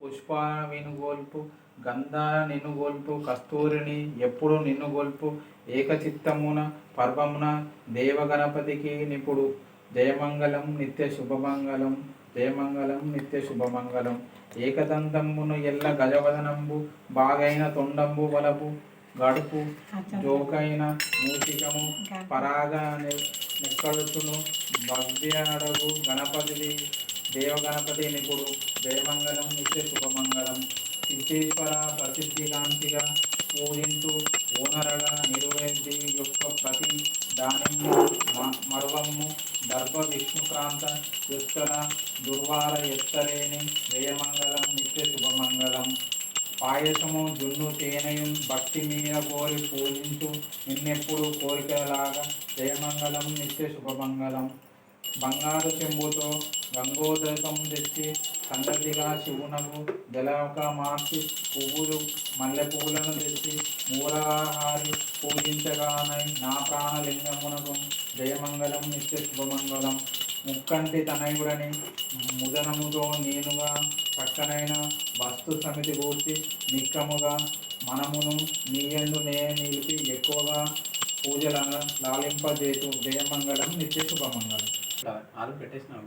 పుష్ప వినుగొల్పు గంధ నిన్నుగొల్పు కస్తూరిని ఎప్పుడు నిన్నుగొల్పు ఏకచిత్తమున పర్వమున దేవగణపతికి నిపుడు జయమంగళం నిత్య శుభమంగళం జయమంగళం నిత్య శుభమంగళం ఏకదంతంబును ఎల్ల గజవదనంబు బాగైన తొండంబు వలపు గడుపు జోకైన మూషికము పరాగ నెక్కడుచును భవ్యాడగు గణపతి దేవగణపతి నిపుడు జయమంగళం నిత్య శుభమంగళం సిద్ధేశ్వర ప్రసిద్ధిగాంతిగా పూజించు ఓనరగా నిరువేది యొక్క ప్రతి దానిమ్ము మరువమ్ము దర్భ విష్ణుక్రాంత యుత్తర దుర్వార ఎత్తరేని జయమంగళం నిత్య శుభమంగళం పాయసము జున్ను తేనెయు భక్తి మీద కోరి పూజించు నిన్నెప్పుడు కోరికలాగా జయమంగళం నిత్య శుభమంగళం బంగారు చెంబుతో గంగోదకం తెచ్చి సంగతిగా శివునకు జలక మార్చి పువ్వులు మల్లె పువ్వులను తెచ్చి మూలహారి పూజించగానై నా ప్రాణలింగమునకు జయమంగళం నిత్య శుభమంగళం ముక్కంటి తనయుడని ముదనముతో నేనుగా పక్కనైన వస్తు సమితి కూర్చి నిక్కముగా మనమును నీయందు నే నిలిపి ఎక్కువగా పూజల లాలింపజేతు జయమంగళం నిత్య శుభమంగళం. ఆలు పెట్టేసినా